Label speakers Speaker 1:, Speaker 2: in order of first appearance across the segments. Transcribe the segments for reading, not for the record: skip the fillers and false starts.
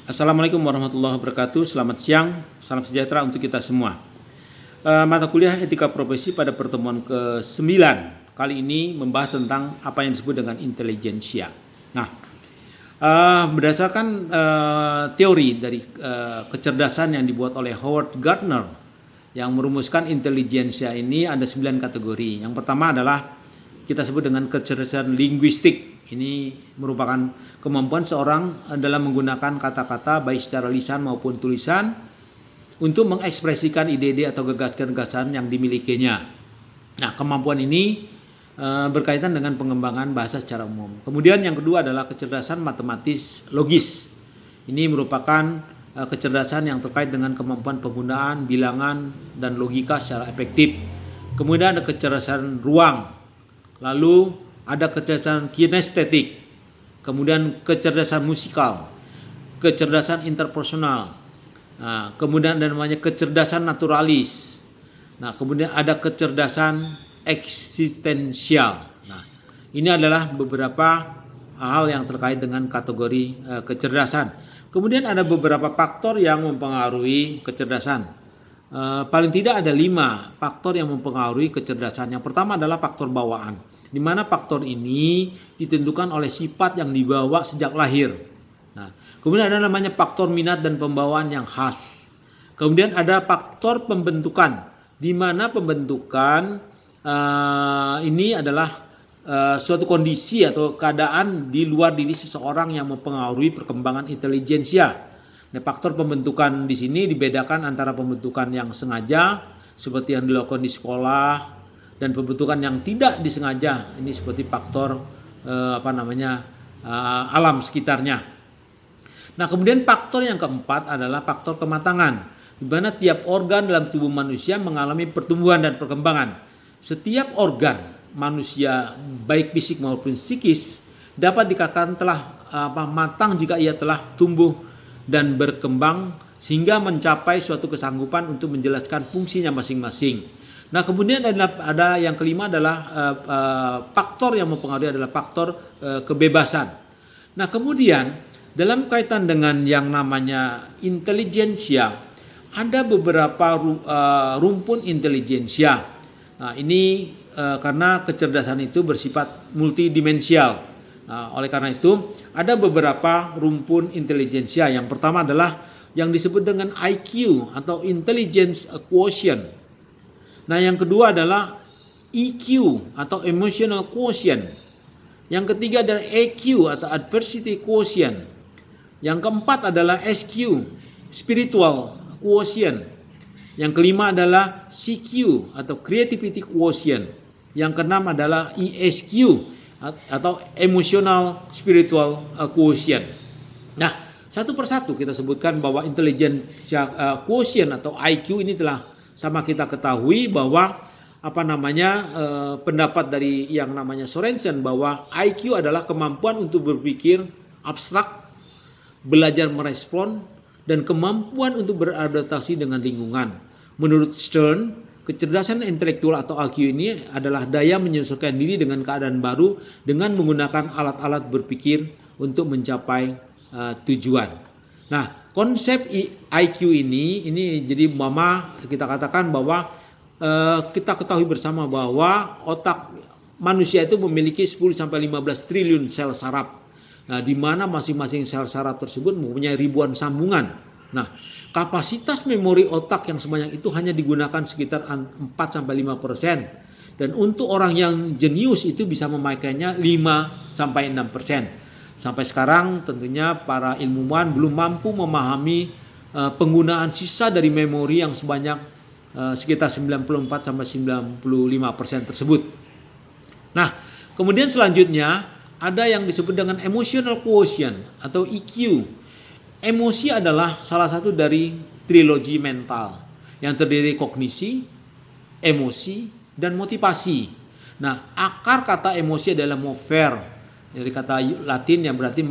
Speaker 1: Assalamualaikum warahmatullahi wabarakatuh. Selamat siang, salam sejahtera untuk kita semua. Mata kuliah etika profesi pada pertemuan ke-9 kali ini membahas tentang apa yang disebut dengan intelijensia. Nah, berdasarkan teori dari kecerdasan yang dibuat oleh Howard Gardner yang merumuskan intelijensia ini ada 9 kategori. Yang pertama adalah kita sebut dengan kecerdasan linguistik. Ini merupakan kemampuan seorang dalam menggunakan kata-kata baik secara lisan maupun tulisan untuk mengekspresikan ide-ide atau gagasan-gagasan yang dimilikinya. Nah, kemampuan ini berkaitan dengan pengembangan bahasa secara umum. Kemudian yang kedua adalah kecerdasan matematis logis. Ini merupakan kecerdasan yang terkait dengan kemampuan penggunaan bilangan dan logika secara efektif. Kemudian ada kecerdasan ruang. Lalu ada kecerdasan kinestetik, kemudian kecerdasan musikal, kecerdasan interpersonal, kemudian ada namanya kecerdasan naturalis. Nah, kemudian ada kecerdasan eksistensial. Nah, ini adalah beberapa hal yang terkait dengan kategori kecerdasan. Kemudian ada beberapa faktor yang mempengaruhi kecerdasan. Paling tidak ada 5 faktor yang mempengaruhi kecerdasan. Yang pertama adalah faktor bawaan, di mana faktor ini ditentukan oleh sifat yang dibawa sejak lahir. Nah, kemudian ada namanya faktor minat dan pembawaan yang khas. Kemudian ada faktor pembentukan, di mana pembentukan ini adalah suatu kondisi atau keadaan di luar diri seseorang yang mempengaruhi perkembangan intelijensia. Nah, faktor pembentukan di sini dibedakan antara pembentukan yang sengaja seperti yang dilakukan di sekolah dan pembentukan yang tidak disengaja. Ini seperti faktor alam sekitarnya. Nah, kemudian faktor yang keempat adalah faktor kematangan, di mana tiap organ dalam tubuh manusia mengalami pertumbuhan dan perkembangan. Setiap organ manusia baik fisik maupun psikis dapat dikatakan telah matang jika ia telah tumbuh dan berkembang sehingga mencapai suatu kesanggupan untuk menjelaskan fungsinya masing-masing. Nah, kemudian ada yang kelima adalah faktor yang mempengaruhi adalah faktor kebebasan. Nah, kemudian dalam kaitan dengan yang namanya intelijensia, ada beberapa rumpun intelijensia. Nah, ini karena kecerdasan itu bersifat multidimensial. Nah, oleh karena itu ada beberapa rumpun intelijensia. Yang pertama adalah yang disebut dengan IQ atau Intelligence Quotient. Nah, yang kedua adalah EQ atau Emotional Quotient. Yang ketiga adalah EQ atau Adversity Quotient. Yang keempat adalah SQ, Spiritual Quotient. Yang kelima adalah CQ atau Creativity Quotient. Yang keenam adalah ESQ atau Emotional Spiritual Quotient. Nah, satu persatu kita sebutkan bahwa Intelligence Quotient atau IQ ini telah sama kita ketahui bahwa pendapat dari yang namanya Sorensen bahwa IQ adalah kemampuan untuk berpikir abstrak, belajar merespon, dan kemampuan untuk beradaptasi dengan lingkungan. Menurut Stern, kecerdasan intelektual atau IQ ini adalah daya menyesuaikan diri dengan keadaan baru dengan menggunakan alat-alat berpikir untuk mencapai tujuan. Nah, konsep IQ ini jadi kita katakan bahwa kita ketahui bersama bahwa otak manusia itu memiliki 10-15 triliun sel saraf. Nah, di mana masing-masing sel saraf tersebut mempunyai ribuan sambungan. Nah, kapasitas memori otak yang sebanyak itu hanya digunakan sekitar 4-5%. Dan untuk orang yang jenius itu bisa memakainya 5-6%. Sampai sekarang tentunya para ilmuwan belum mampu memahami penggunaan sisa dari memori yang sebanyak sekitar 94-95% tersebut. Nah, kemudian selanjutnya ada yang disebut dengan Emotional Quotient atau EQ. Emosi adalah salah satu dari trilogi mental yang terdiri kognisi, emosi, dan motivasi. Nah, akar kata emosi adalah movere, dari kata Latin yang berarti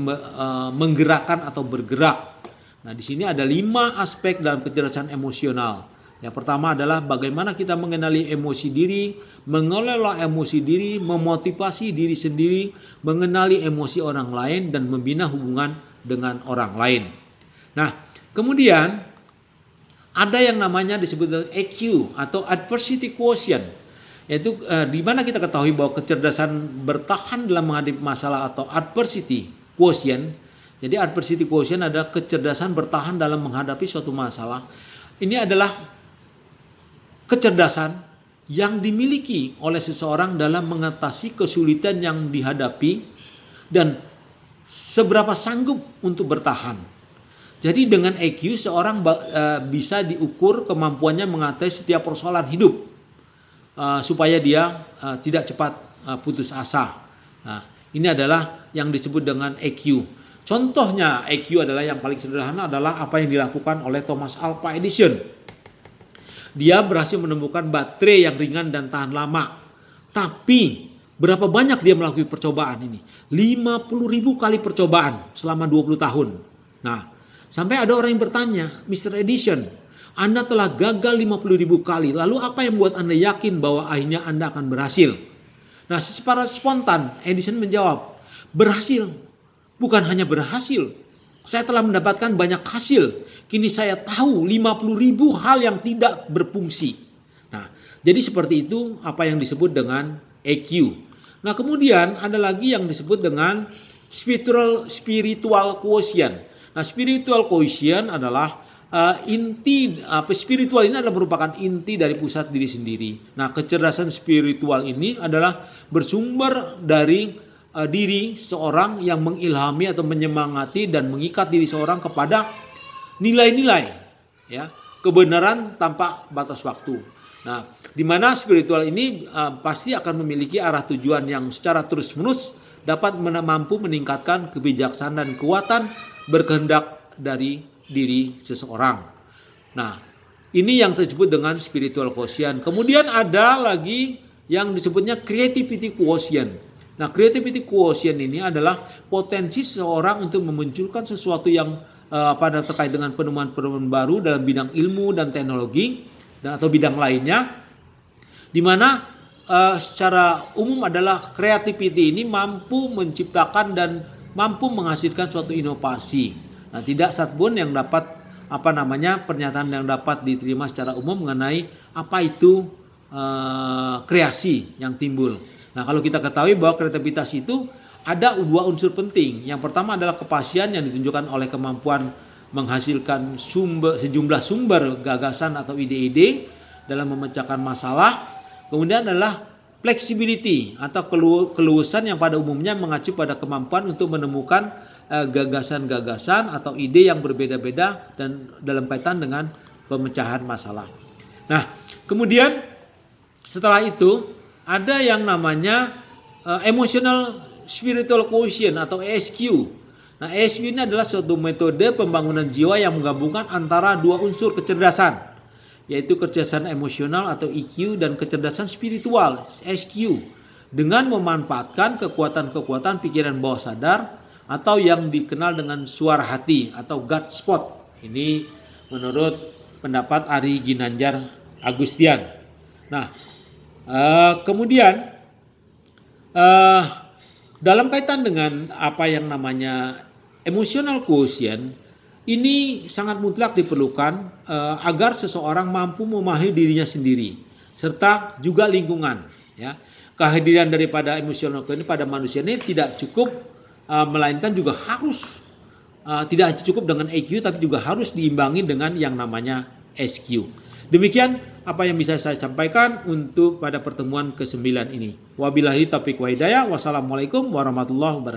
Speaker 1: menggerakkan atau bergerak. Nah, di sini ada 5 aspek dalam kecerdasan emosional. Yang pertama adalah bagaimana kita mengenali emosi diri, mengelola emosi diri, memotivasi diri sendiri, mengenali emosi orang lain, dan membina hubungan dengan orang lain. Nah, kemudian ada yang namanya disebut EQ atau adversity quotient, yaitu di mana kita ketahui bahwa kecerdasan bertahan dalam menghadapi masalah atau adversity quotient. Jadi adversity quotient adalah kecerdasan bertahan dalam menghadapi suatu masalah. Ini adalah kecerdasan yang dimiliki oleh seseorang dalam mengatasi kesulitan yang dihadapi dan seberapa sanggup untuk bertahan. Jadi dengan EQ seorang bisa diukur kemampuannya mengatasi setiap persoalan hidup supaya dia tidak cepat putus asa. Nah, ini adalah yang disebut dengan EQ. Contohnya EQ adalah yang paling sederhana adalah apa yang dilakukan oleh Thomas Alva Edison. Dia berhasil menemukan baterai yang ringan dan tahan lama. Tapi berapa banyak dia melalui percobaan ini? 50.000 kali percobaan selama 20 tahun. Nah, sampai ada orang yang bertanya, Mr. Edison, Anda telah gagal 50.000 kali, lalu apa yang membuat Anda yakin bahwa akhirnya Anda akan berhasil? Nah, secara spontan Edison menjawab, berhasil. Bukan hanya berhasil, saya telah mendapatkan banyak hasil. Kini saya tahu 50.000 hal yang tidak berfungsi. Nah, jadi seperti itu apa yang disebut dengan EQ. Nah, kemudian ada lagi yang disebut dengan spiritual quotient. Nah, spiritual quotient adalah spiritual ini adalah merupakan inti dari pusat diri sendiri. Nah, kecerdasan spiritual ini adalah bersumber dari diri seorang yang mengilhami atau menyemangati dan mengikat diri seorang kepada nilai-nilai, ya, kebenaran tanpa batas waktu. Nah, di mana spiritual ini pasti akan memiliki arah tujuan yang secara terus-menerus dapat mampu meningkatkan kebijaksanaan dan kekuatan berkehendak dari diri seseorang. Nah, ini yang disebut dengan spiritual quotient. Kemudian ada lagi yang disebutnya creativity quotient. Nah, creativity quotient ini adalah potensi seseorang untuk memunculkan sesuatu yang terkait dengan penemuan-penemuan baru dalam bidang ilmu dan teknologi atau bidang lainnya, di mana secara umum adalah creativity ini mampu menciptakan dan mampu menghasilkan suatu inovasi. Nah, tidak satupun yang dapat pernyataan yang dapat diterima secara umum mengenai apa itu kreasi yang timbul. Nah, kalau kita ketahui bahwa kreativitas itu ada dua unsur penting. Yang pertama adalah kepastian yang ditunjukkan oleh kemampuan menghasilkan sejumlah sumber gagasan atau ide-ide dalam memecahkan masalah. Kemudian adalah flexibility atau keluasan yang pada umumnya mengacu pada kemampuan untuk menemukan gagasan-gagasan atau ide yang berbeda-beda dan dalam kaitan dengan pemecahan masalah. Nah, kemudian setelah itu ada yang namanya emotional spiritual quotient atau ESQ. Nah, ESQ ini adalah suatu metode pembangunan jiwa yang menggabungkan antara dua unsur kecerdasan, yaitu kecerdasan emosional atau EQ dan kecerdasan spiritual SQ, dengan memanfaatkan kekuatan-kekuatan pikiran bawah sadar atau yang dikenal dengan suara hati atau gut spot. Ini menurut pendapat Ari Ginanjar Agustian. Nah, kemudian dalam kaitan dengan apa yang namanya emotional quotient, ini sangat mutlak diperlukan agar seseorang mampu memahami dirinya sendiri serta juga lingkungan. Ya, kehadiran daripada emotional quotient pada manusia ini tidak cukup, melainkan juga harus tidak cukup dengan EQ, tapi juga harus diimbangi dengan yang namanya SQ. Demikian apa yang bisa saya sampaikan untuk pada pertemuan ke-9 ini. Wabillahi taufiq wa hidayah. Wassalamualaikum warahmatullahi wabarakatuh.